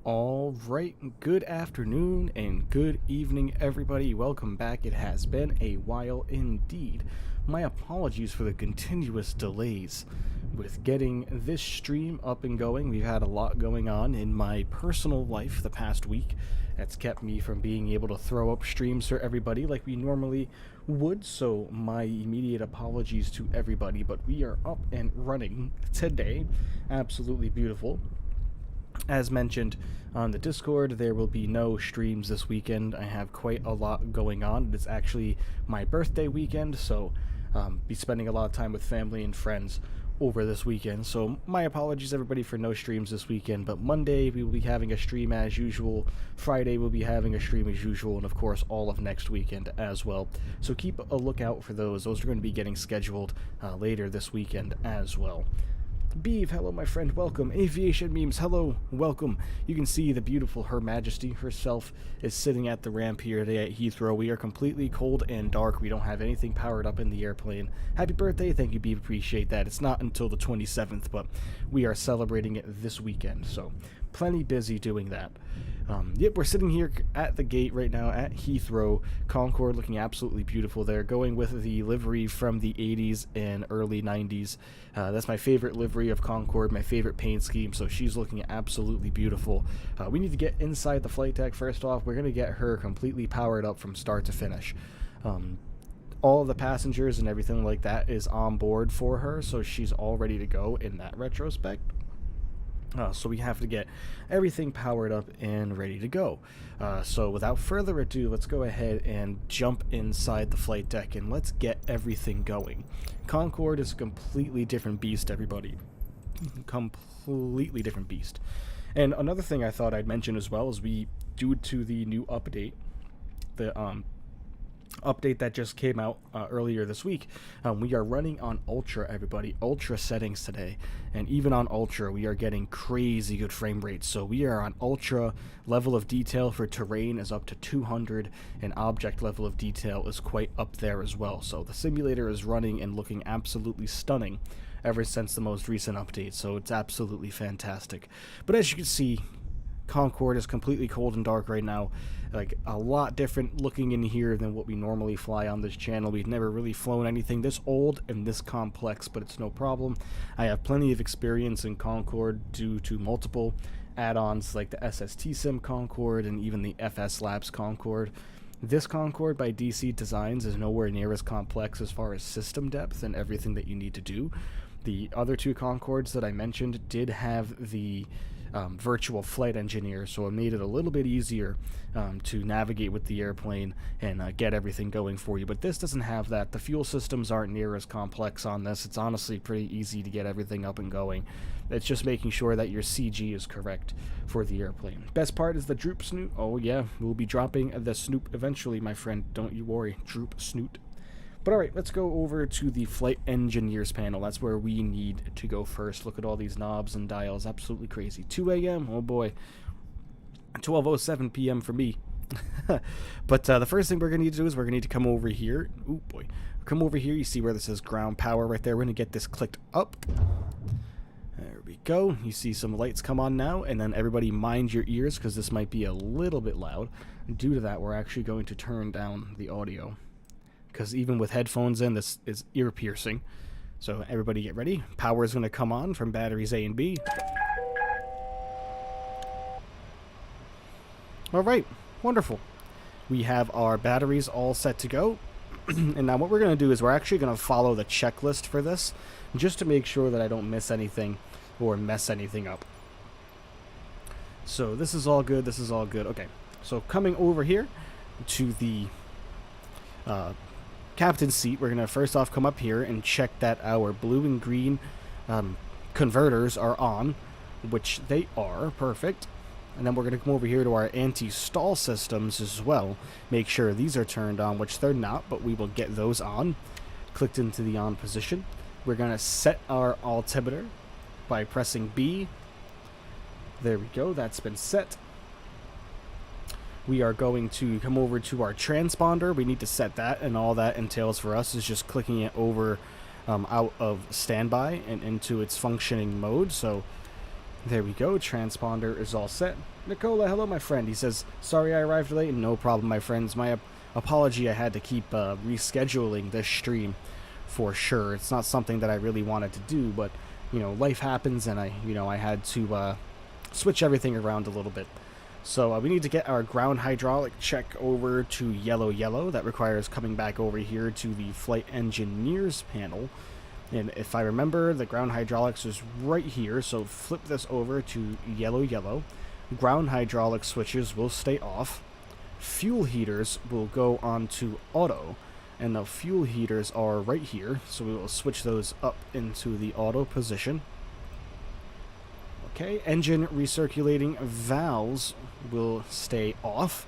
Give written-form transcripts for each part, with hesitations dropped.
All right, good afternoon and good evening, everybody. Welcome back. It has been a while indeed. My apologies for the continuous delays with getting this stream up and going. We've had a lot going on in my personal life the past week that's kept me from being able to throw up streams for everybody like we normally would, so my immediate apologies to everybody, but we are up and running today. Absolutely beautiful. As mentioned on the Discord, there will be no streams this weekend. I have quite a lot going on. It's actually my birthday weekend, so be spending a lot of time with family and friends over this weekend. So my apologies, everybody, for no streams this weekend, but Monday we will be having a stream as usual. Friday we'll be having a stream as usual, and of course all of next weekend as well. So keep a lookout for those. Those are going to be getting scheduled later this weekend as well. Beeve, hello my friend, welcome. Aviation Memes, hello, welcome. You can see the beautiful Her Majesty herself is sitting at the ramp here today at Heathrow. We are completely cold and dark. We don't have anything powered up in the airplane. Happy birthday, thank you Beeve, appreciate that. It's not until the 27th, but we are celebrating it this weekend, so plenty busy doing that. Yep, we're sitting here at the gate right now at Heathrow. Concorde looking absolutely beautiful there, going with the livery from the 80s and early 90s. That's my favorite livery of Concorde, my favorite paint scheme, so she's looking absolutely beautiful. We need to get inside the flight deck first off. We're going to get her completely powered up from start to finish. All of the passengers and everything like that is on board for her, so she's all ready to go in that retrospect. So we have to get everything powered up and ready to go. So without further ado, let's go ahead and jump inside the flight deck and let's get everything going. Concorde is a completely different beast, everybody. Completely different beast. And another thing I thought I'd mention as well is due to the new update, the update that just came out earlier this week, we are running on Ultra, everybody. Ultra settings today, and even on Ultra we are getting crazy good frame rates. So we are on Ultra. Level of detail for terrain is up to 200, and object level of detail is quite up there as well. So the simulator is running and looking absolutely stunning ever since the most recent update, so it's absolutely fantastic. But as you can see, Concorde is completely cold and dark right now, like a lot different looking in here than what we normally fly on this channel. We've never really flown anything this old and this complex, but it's no problem. I have plenty of experience in Concorde due to multiple add-ons like the SST Sim Concorde and even the FS Labs Concorde. This Concorde by DC Designs is nowhere near as complex as far as system depth and everything that you need to do. The other two Concordes that I mentioned did have the virtual flight engineer, so it made it a little bit easier to navigate with the airplane and get everything going for you. But this doesn't have that. The fuel systems aren't near as complex on this. It's honestly pretty easy to get everything up and going. It's just making sure that your CG is correct for the airplane. Best part is the droop snoot. Oh yeah, we'll be dropping the snoop eventually, my friend. Don't you worry. Droop snoot. But alright, let's go over to the Flight Engineers panel. That's where we need to go first. Look at all these knobs and dials. Absolutely crazy. 2 a.m. Oh boy. 12:07 p.m. for me. But the first thing we're going to need to do is we're going to need to come over here. Oh boy. Come over here. You see where this says ground power right there. We're going to get this clicked up. There we go. You see some lights come on now. And then everybody mind your ears because this might be a little bit loud. Due to that, we're actually going to turn down the audio, because even with headphones in, this is ear-piercing. So everybody get ready. Power is going to come on from batteries A and B. Alright, wonderful. We have our batteries all set to go. And now what we're going to do is we're actually going to follow the checklist for this, just to make sure that I don't miss anything or mess anything up. So this is all good, this is all good. Okay, so coming over here to the captain's seat, we're going to first off come up here and check that our blue and green converters are on, which they are. Perfect. And then we're going to come over here to our anti-stall systems as well. Make sure these are turned on, which they're not, but we will get those on. Clicked into the on position. We're going to set our altimeter by pressing B. There we go. That's been set. We are going to come over to our transponder. We need to set that, and all that entails for us is just clicking it over out of standby and into its functioning mode. So There we go. Transponder is all set. Nicola, hello, my friend. He says, sorry I arrived late. No problem, my friends. My apology. I had to keep rescheduling this stream for sure. It's not something that I really wanted to do, but, you know, life happens, and I had to switch everything around a little bit. So we need to get our ground hydraulic check over to yellow. That requires coming back over here to the flight engineers panel. And if I remember, the ground hydraulics is right here, so flip this over to yellow. Ground hydraulic switches will stay off. Fuel heaters will go on to auto, and the fuel heaters are right here, so we will switch those up into the auto position. Okay, engine recirculating valves will stay off,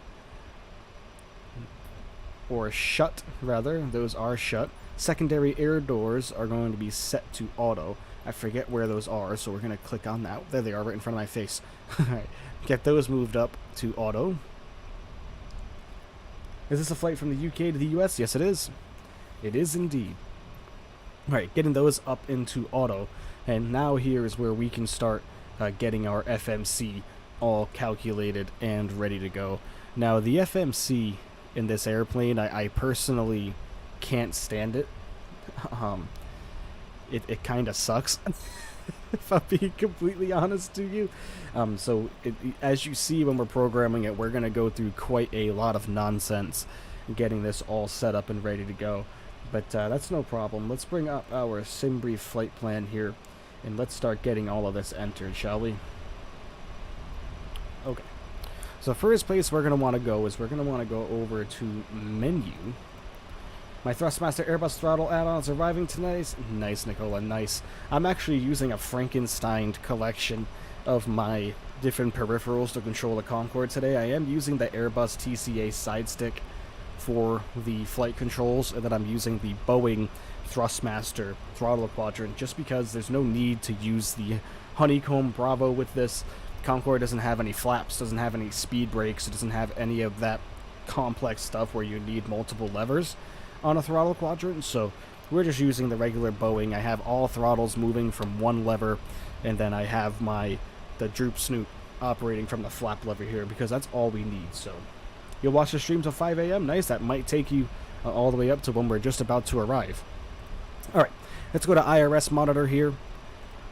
or shut, rather. Those are shut. Secondary air doors are going to be set to auto. I forget where those are, so we're going to click on that. There they are, right in front of my face. Alright, get those moved up to auto. Is this a flight from the UK to the US? Yes, it is. It is indeed. Alright, getting those up into auto. And now here is where we can start getting our FMC all calculated and ready to go. Now, the FMC in this airplane, I personally can't stand it. It kind of sucks, if I'm being completely honest to you. So as you see when we're programming it, we're going to go through quite a lot of nonsense getting this all set up and ready to go. But that's no problem. Let's bring up our SimBrief flight plan here, and let's start getting all of this entered, shall we? Okay. So first place we're going to want to go is we're going to want to go over to menu. My Thrustmaster Airbus throttle add-ons arriving tonight. Nice, Nicola, nice. I'm actually using a Frankenstein collection of my different peripherals to control the Concorde today. I am using the Airbus TCA side stick for the flight controls, and then I'm using the Boeing Thrustmaster throttle quadrant just because there's no need to use the Honeycomb Bravo with this. Concorde doesn't have any flaps, doesn't have any speed brakes, it doesn't have any of that complex stuff where you need multiple levers on a throttle quadrant, so we're just using the regular Boeing. I have all throttles moving from one lever, and then I have the droop snoot operating from the flap lever here, because that's all we need. So you'll watch the stream till 5 a.m. Nice. That might take you all the way up to when we're just about to arrive. Alright, let's go to IRS monitor here.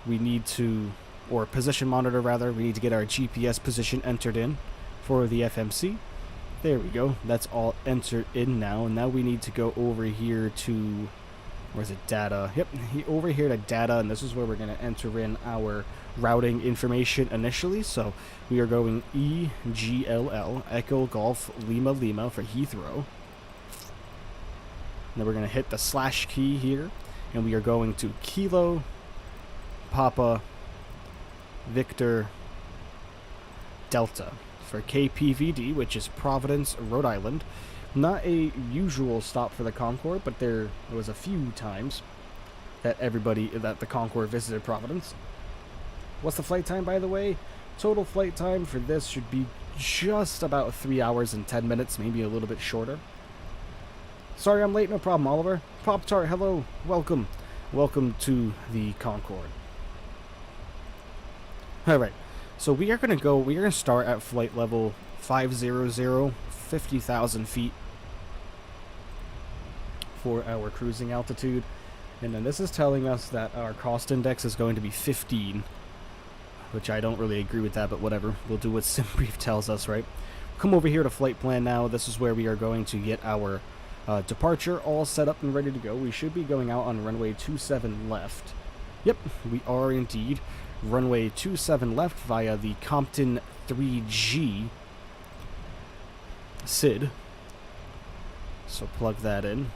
We need to, or position monitor rather, we need to get our GPS position entered in for the FMC. There we go. That's all entered in now. And now we need to go over here to, where's it, data? Yep, over here to data, and this is where we're going to enter in our routing information initially. So we are going EGLL, Echo Golf Lima Lima for Heathrow. And then we're going to hit the slash key here, and we are going to Kilo Papa Victor Delta for KPVD, which is Providence, Rhode Island. Not a usual stop for the Concorde, but there was a few times that the Concorde visited Providence. What's the flight time, by the way? Total flight time for this should be just about 3 hours and 10 minutes, maybe a little bit shorter. Sorry I'm late, no problem, Oliver. Pop-Tart, hello, welcome. Welcome to the Concorde. Alright. So we're going to start at flight level 500, 50,000 feet for our cruising altitude. And then this is telling us that our cost index is going to be 15, which I don't really agree with that, but whatever. We'll do what SimBrief tells us, right? Come over here to flight plan now. This is where we are going to get our departure all set up and ready to go. We should be going out on runway 27 left. Yep, we are indeed. Runway 27 left via the Compton 3G SID. So plug that in.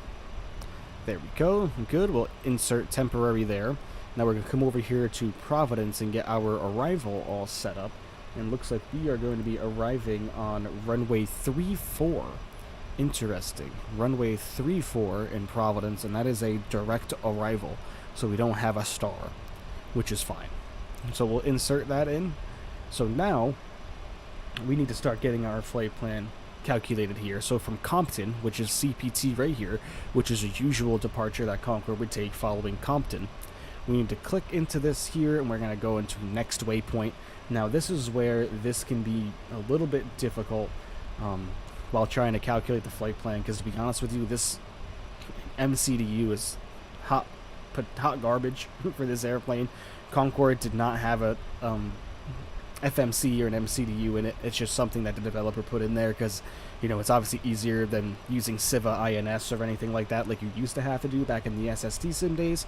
There we go. Good. We'll insert temporary there. Now we're going to come over here to Providence and get our arrival all set up. And looks like we are going to be arriving on runway 34. Interesting. Runway 34 in Providence, and that is a direct arrival. So we don't have a star, which is fine. So we'll insert that in. So now we need to start getting our flight plan calculated here. So from Compton, which is CPT right here, which is a usual departure that Concorde would take following Compton, We need to click into this here, and we're going to go into next waypoint. Now, this is where this can be a little bit difficult while trying to calculate the flight plan, because to be honest with you, this MCDU is hot garbage for this airplane. Concorde did not have a FMC or an MCDU in it. It's just something that the developer put in there because, you know, it's obviously easier than using Civa INS or anything like that, like you used to have to do back in the SST sim days.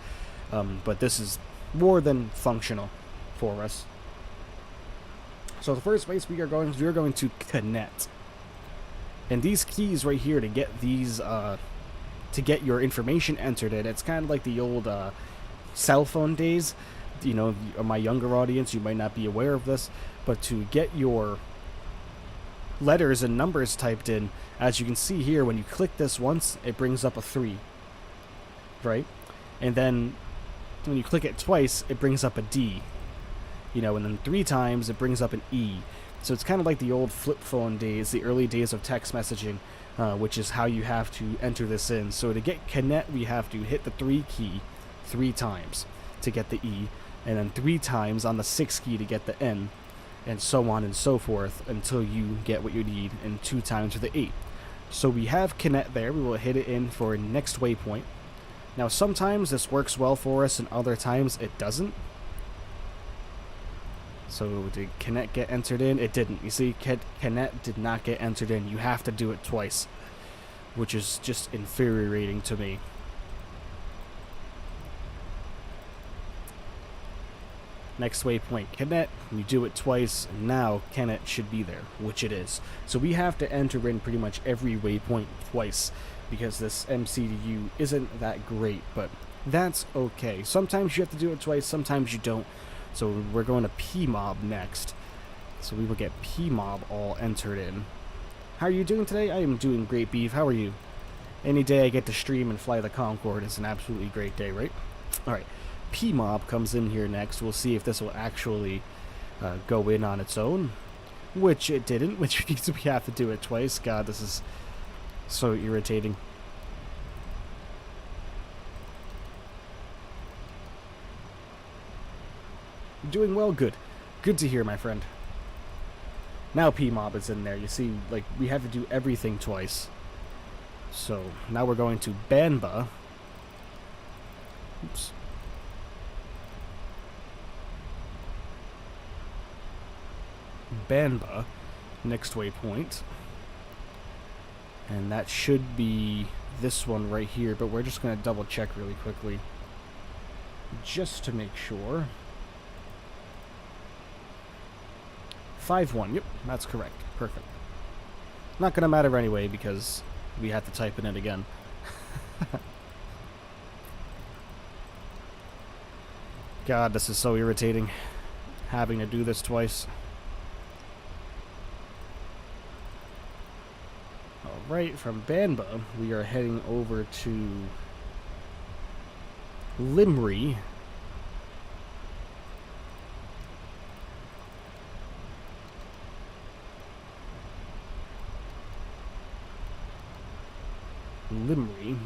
But this is more than functional for us. So the first place we are going to connect. And these keys right here to get these, to get your information entered in, it's kind of like the old cell phone days. You know, my younger audience, you might not be aware of this, but to get your letters and numbers typed in, as you can see here, when you click this once, it brings up a 3, right? And then when you click it twice, it brings up a D, you know, and then 3 times, it brings up an E. So it's kind of like the old flip phone days, the early days of text messaging, which is how you have to enter this in. So to get connect, we have to hit the 3 key 3 times to get the E, and then 3 times on the 6 key to get the N, and so on and so forth until you get what you need, and 2 times for the 8. So we have connect there. We will hit it in for next waypoint. Now sometimes this works well for us and other times it doesn't. So did connect get entered in? It didn't. You see, connect did not get entered in. You have to do it twice, which is just infuriating to me. Next waypoint, connect. You do it twice, and now connect should be there, which it is. So we have to enter in pretty much every waypoint twice because this MCDU isn't that great, but that's okay. Sometimes you have to do it twice, sometimes you don't. So we're going to PMOB next. So we will get PMOB all entered in. How are you doing today? I am doing great, Beef. How are you? Any day I get to stream and fly the Concorde is an absolutely great day, right? Alright. PMOB comes in here next. We'll see if this will actually go in on its own, which it didn't, which means we have to do it twice. God, this is so irritating. You're doing well? Good. Good to hear, my friend. Now PMOB is in there. You see, like, we have to do everything twice. So, now we're going to Banba. Oops. Banba, next waypoint, and that should be this one right here, but we're just going to double check really quickly just to make sure. 5-1, yep, that's correct. Perfect. Not going to matter anyway because we have to type in it again. God, this is so irritating having to do this twice. Right, from Banba, we are heading over to Limri.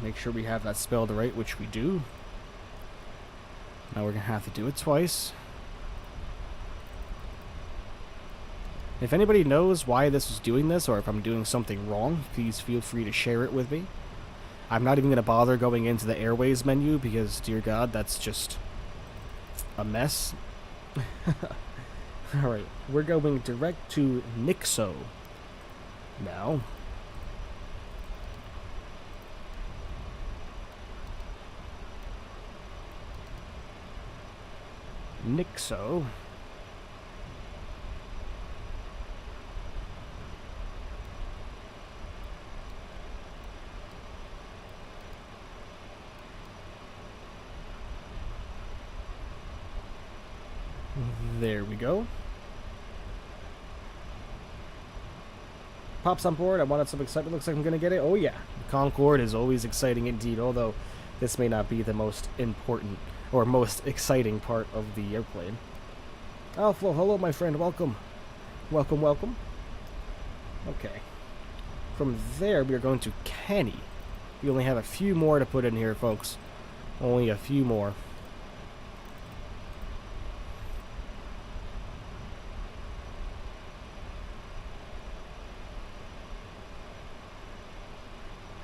Make sure we have that spelled right, which we do. Now we're going to have to do it twice. If anybody knows why this is doing this, or if I'm doing something wrong, please feel free to share it with me. I'm not even going to bother going into the Airways menu because, dear God, that's just a mess. Alright, we're going direct to Nixo now. Nixo. There we go. Pops on board. I wanted some excitement. Looks like I'm going to get it. Oh, yeah. The Concorde is always exciting indeed, although this may not be the most important or most exciting part of the airplane. Oh, well, hello, my friend. Welcome. Welcome, welcome. Okay. From there, we are going to Kenny. We only have a few more to put in here, folks. Only a few more.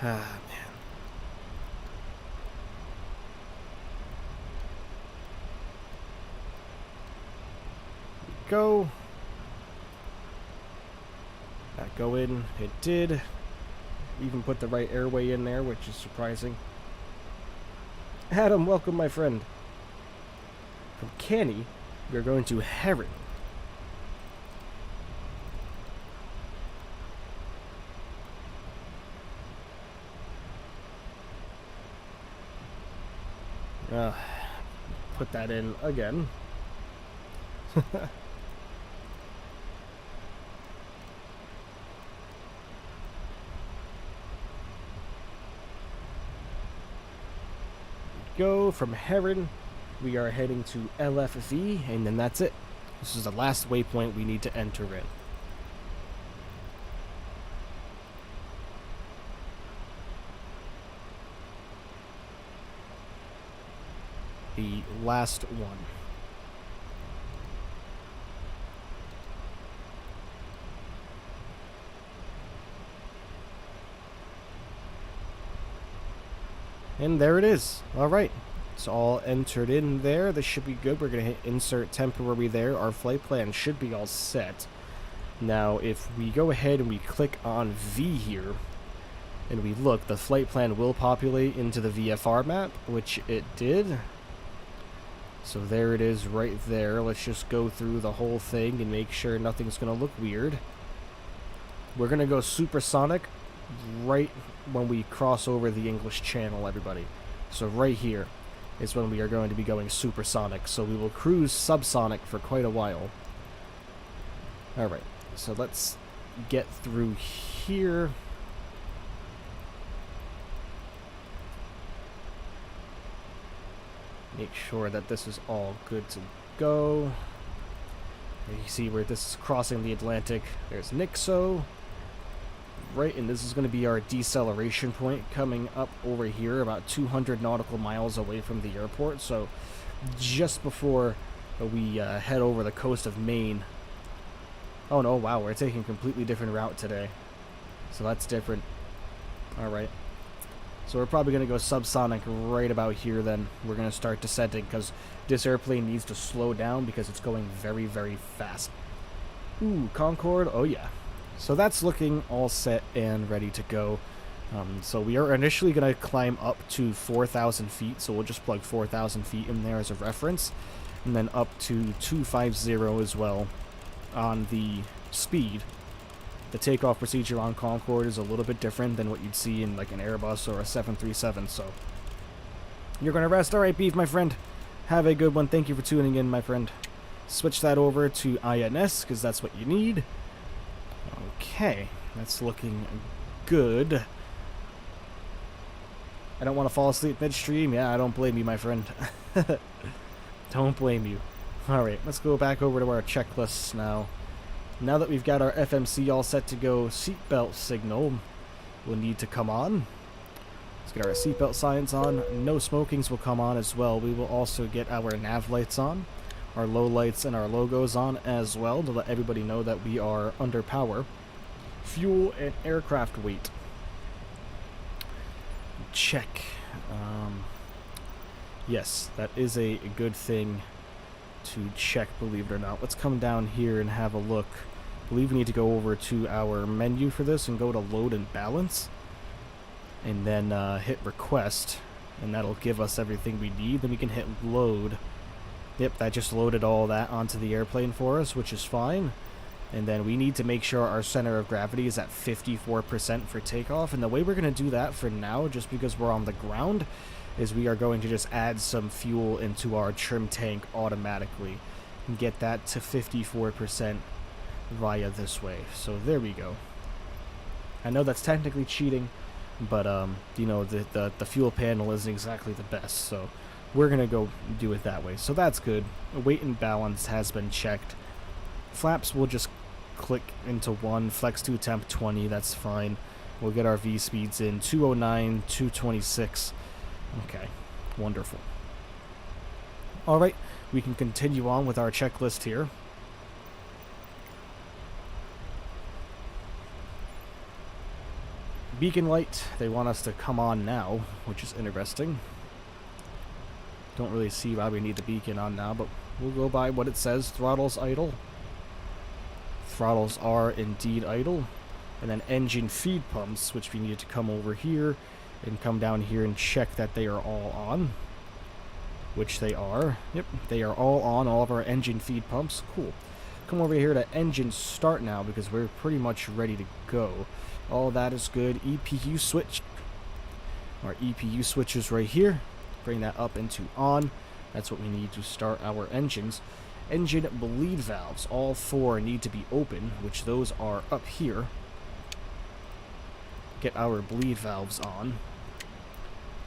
Ah, man. Go. That go in. It did. Even put the right airway in there, which is surprising. Adam, welcome, my friend. From Canny, we are going to Heron. Put that in again. Go from Heron. We are heading to LFV, and then that's it. This is the last waypoint we need to enter in. The last one. And there it is. All right. It's all entered in there. This should be good. We're going to hit insert temporary there. Our flight plan should be all set. Now, if we go ahead and we click on V here, and we look, the flight plan will populate into the VFR map, which it did. So there it is right there. Let's just go through the whole thing and make sure nothing's going to look weird. We're going to go supersonic right when we cross over the English Channel, everybody. So right here is when we are going to be going supersonic. So we will cruise subsonic for quite a while. Alright, so let's get through here. Make sure that this is all good to go. You see where this is crossing the Atlantic. There's Nixo. Right, and this is going to be our deceleration point coming up over here about 200 nautical miles away from the airport. So just before we head over the coast of Maine. Oh no, wow, we're taking a completely different route today. So that's different. Alright. So we're probably going to go subsonic right about here then. We're going to start descending because this airplane needs to slow down because it's going very, very fast. Ooh, Concorde, oh yeah. So that's looking all set and ready to go. So we are initially going to climb up to 4,000 feet, so we'll just plug 4,000 feet in there as a reference. And then up to 250 as well on the speed. The takeoff procedure on Concorde is a little bit different than what you'd see in like an Airbus or a 737, so you're going to rest. Alright, Beef, my friend. Have a good one. Thank you for tuning in, my friend. Switch that over to INS, because that's what you need. Okay, that's looking good. I don't want to fall asleep midstream. Yeah, I don't blame you, my friend. Don't blame you. Alright, let's go back over to our checklists now. Now that we've got our FMC all set to go, seatbelt signal will need to come on. Let's get our seatbelt signs on. No smokings will come on as well. We will also get our nav lights on, our low lights and our logos on as well to let everybody know that we are under power. Fuel and aircraft weight. Check. Yes, that is a good thing to check, believe it or not. Let's come down here and have a look. I believe we need to go over to our menu for this and go to load and balance. And then hit request. And that'll give us everything we need. Then we can hit load. Yep, that just loaded all that onto the airplane for us, which is fine. And then we need to make sure our center of gravity is at 54% for takeoff. And the way we're going to do that for now, just because we're on the ground, is we are going to just add some fuel into our trim tank automatically and get that to 54% via this way. So there we go. I know that's technically cheating, but you know, the fuel panel isn't exactly the best, so we're gonna go do it that way. So that's good. Weight and balance has been checked. Flaps will just click into 1, flex to temp 20, that's fine. We'll get our V speeds in 209, 226. Okay, wonderful. Alright, we can continue on with our checklist here. beacon light, they want us to come on now, which is interesting. Don't really see why we need the beacon on now, but we'll go by what it says. Throttles idle. Throttles are indeed idle. And then engine feed pumps, which we need to come over here and come down here and check that they are all on. Which they are. Yep, they are all on, all of our engine feed pumps. Cool. Come over here to engine start now because we're pretty much ready to go. All that is good. EPU switch. Our EPU switch is right here. Bring that up into on. That's what we need to start our engines. Engine bleed valves, all 4 need to be open, which those are up here. Get our bleed valves on.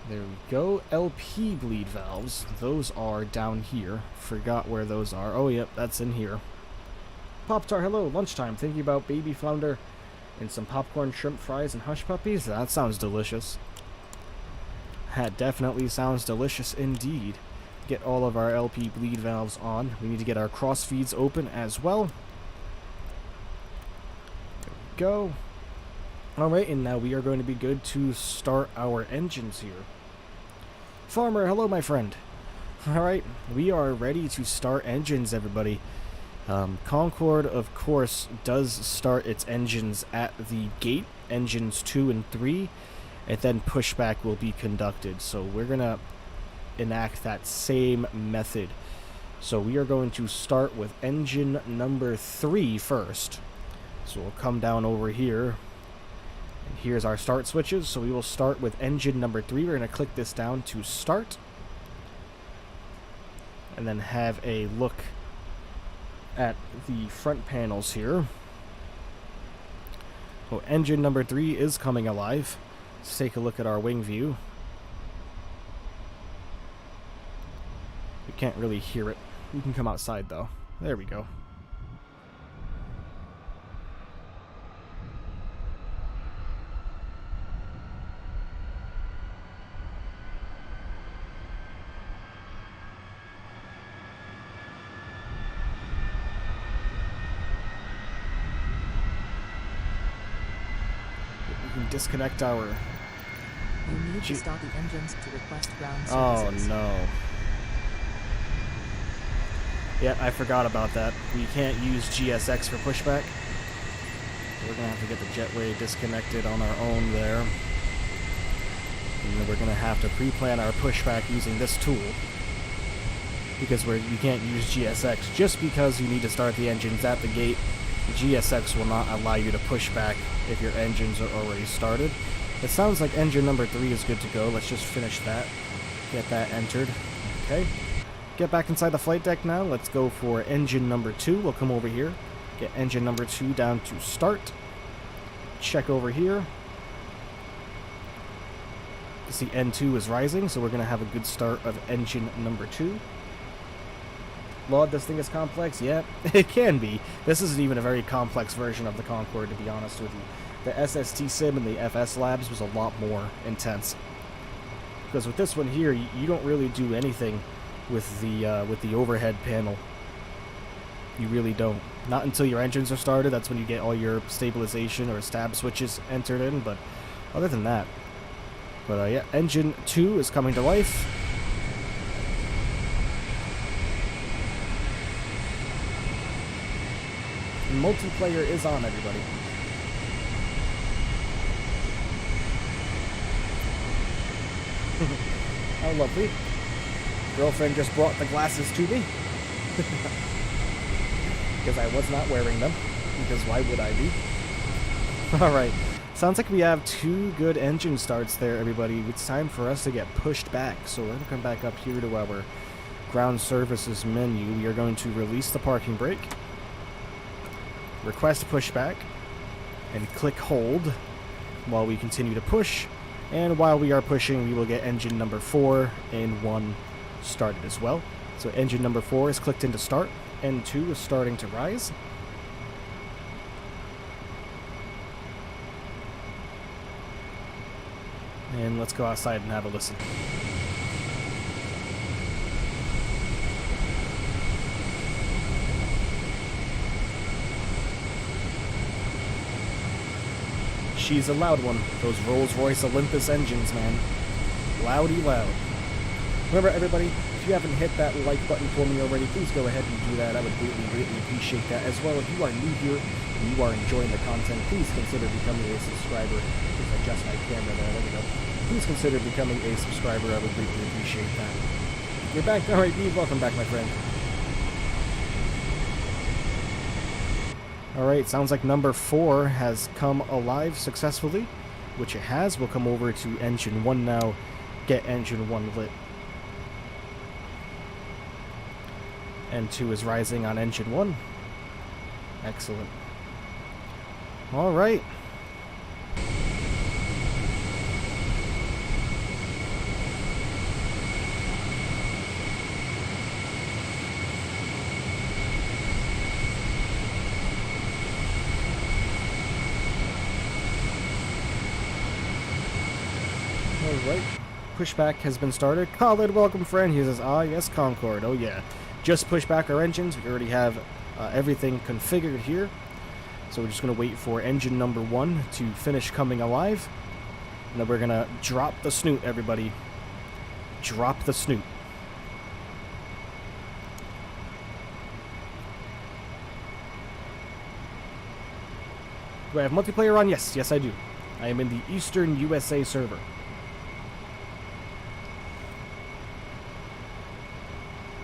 There we go. LP bleed valves, those are down here. Forgot where those are. Oh, yep, that's in here. Pop-Tart, hello, lunchtime. Thinking about baby flounder and some popcorn, shrimp fries, and hush puppies? That sounds delicious. That definitely sounds delicious indeed. Get all of our LP bleed valves on. We need to get our cross feeds open as well. There we go. Alright, and now we are going to be good to start our engines here. Farmer, hello my friend. Alright, we are ready to start engines, everybody. Concorde, of course, does start its engines at the gate, engines 2 and 3, and then pushback will be conducted. So we're going to enact that same method. So we are going to start with engine number 3 first. So we'll come down over here. And here's our start switches. So we will start with engine number 3. We're going to click this down to start. And then have a look at the front panels here. So engine number 3 is coming alive. Let's take a look at our wing view. We can't really hear it. We can come outside though. There we go. We can disconnect our... You need to start the engines to request ground Oh services. no. Yeah, I forgot about that. We can't use GSX for pushback. We're going to have to get the jetway disconnected on our own there. And then we're going to have to pre-plan our pushback using this tool. Because you can't use GSX. Just because you need to start the engines at the gate, GSX will not allow you to push back if your engines are already started. It sounds like engine number 3 is good to go. Let's just finish that. Get that entered. Okay. Get back inside the flight deck now. Let's go for engine number 2. We'll come over here. Get engine number 2 down to start. Check over here. You see N2 is rising, so we're going to have a good start of engine number 2. Lord, this thing is complex? Yeah, it can be. This isn't even a very complex version of the Concorde, to be honest with you. The SST sim and the FS labs was a lot more intense. Because with this one here, you don't really do anything with the overhead panel. You really don't. Not until your engines are started. That's when you get all your stabilization or stab switches entered in. But other than that, yeah, engine 2 is coming to life. And multiplayer is on, everybody. How lovely. Girlfriend just brought the glasses to me. Because I was not wearing them. Because why would I be? Alright. Sounds like we have 2 good engine starts there, everybody. It's time for us to get pushed back. So we're going to come back up here to our ground services menu. We are going to release the parking brake. Request pushback. And click hold while we continue to push. And while we are pushing, we will get engine number 4 and 1 started as well. So engine number 4 is clicked into start. N2 is starting to rise. And let's go outside and have a listen. she's a loud one. Those Rolls-Royce Olympus engines, man. Loudy loud. Remember, everybody, if you haven't hit that like button for me already, please go ahead and do that. I would greatly, greatly appreciate that. As well, if you are new here and you are enjoying the content, please consider becoming a subscriber. Just adjust my camera there we go. Please consider becoming a subscriber. I would greatly appreciate that. You're back. All right, Steve. Welcome back, my friend. All right, sounds like number 4 has come alive successfully, which it has. We'll come over to engine 1 now, get engine 1 lit. N2 is rising on engine 1. Excellent. All right. Alright, pushback has been started. Khalid, welcome friend. He says, ah yes, Concorde. Oh yeah. Just push back our engines. We already have everything configured here. So we're just going to wait for engine number 1 to finish coming alive. And then we're going to drop the snoot, everybody. Drop the snoot. Do I have multiplayer on? Yes, yes I do. I am in the Eastern USA server.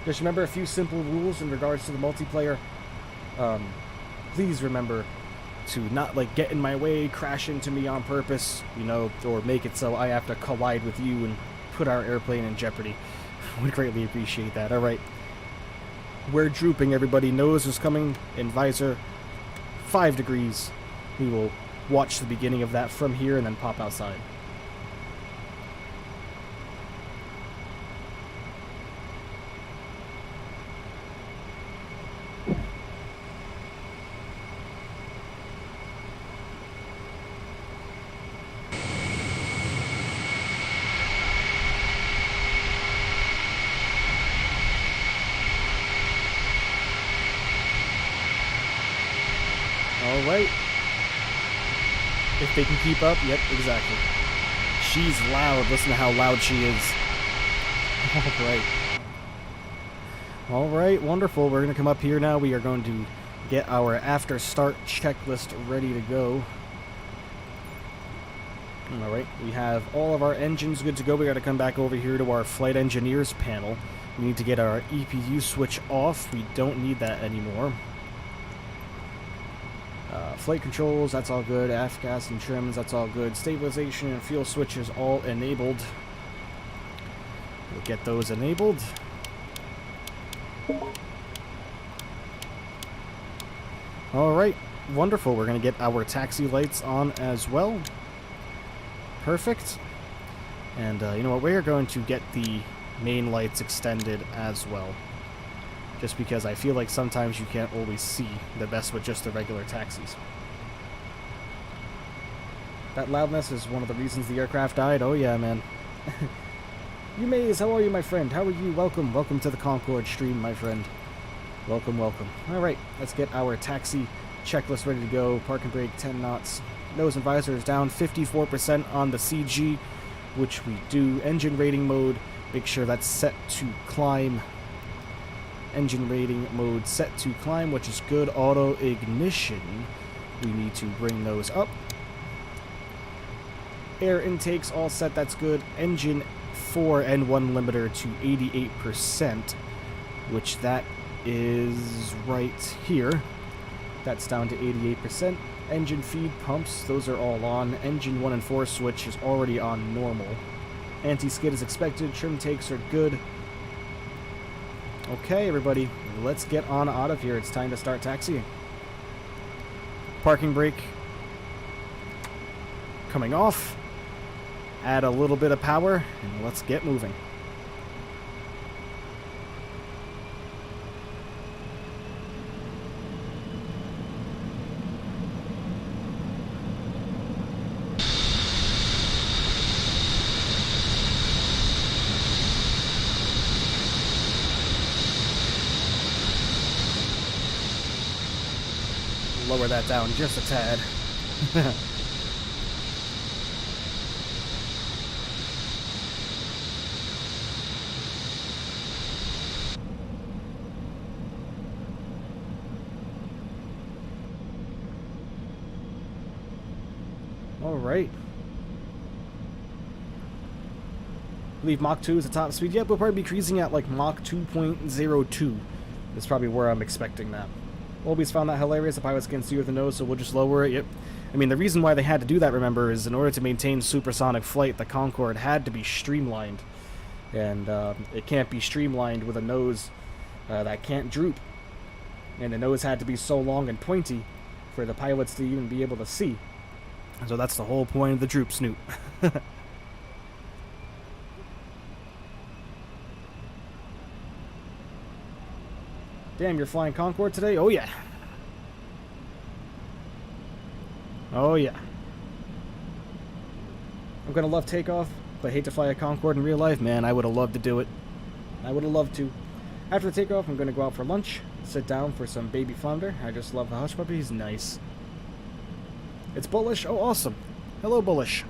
Just remember a few simple rules in regards to the multiplayer. Please remember to not get in my way, crash into me on purpose, you know, or make it so I have to collide with you and put our airplane in jeopardy. Would greatly appreciate that. All right. We're drooping, everybody. Nose is coming in visor. 5 degrees. We will watch the beginning of that from here and then pop outside. Alright. If they can keep up, yep, exactly. She's loud. Listen to how loud she is. Alright. Alright, wonderful. We're going to come up here now. We are going to get our after start checklist ready to go. Alright, we have all of our engines good to go. We got to come back over here to our flight engineers panel. We need to get our EPU switch off. We don't need that anymore. Flight controls, that's all good. Aft gas and trims, that's all good. Stabilization and fuel switches all enabled. We'll get those enabled. Alright, wonderful. We're going to get our taxi lights on as well. Perfect. And you know what, we are going to get the main lights extended as well. Just because I feel like sometimes you can't always see the best with just the regular taxis. That loudness is one of the reasons the aircraft died. Oh yeah, man. You Maze, how are you, my friend? How are you? Welcome. Welcome to the Concorde stream, my friend. Welcome, welcome. Alright, let's get our taxi checklist ready to go. Parking brake, 10 knots. Nose and visor is down 54% on the CG, which we do. Engine rating mode, make sure that's set to climb. Engine rating mode set to climb, which is good. Auto ignition, we need to bring those up. Air intakes all set, that's good. Engine 4 and 1 limiter to 88%, which that is right here. That's down to 88%. Engine feed pumps, those are all on. Engine 1 and 4 switch is already on normal. Anti-skid is expected. Trim takes are good. Okay, everybody, let's get on out of here. It's time to start taxiing. Parking brake coming off. Add a little bit of power, and let's get moving. Lower that down just a tad. Alright. I believe Mach 2 is the top speed. Yep, we'll probably be cruising at like Mach 2.02. That's probably where I'm expecting that. Always found that hilarious. The pilots can see with the nose, so we'll just lower it. Yep. I mean, the reason why they had to do that, remember, is in order to maintain supersonic flight, the Concorde had to be streamlined. And it can't be streamlined with a nose that can't droop. And the nose had to be so long and pointy for the pilots to even be able to see. So that's the whole point of the droop snoot. Damn, you're flying Concorde today? Oh yeah. Oh yeah. I'm gonna love takeoff, but hate to fly a Concorde in real life. Man, I would have loved to do it. I would have loved to. After the takeoff, I'm gonna go out for lunch, sit down for some baby flounder. I just love the hush puppy. He's nice. It's Bullish. Oh, awesome. Hello, Bullish.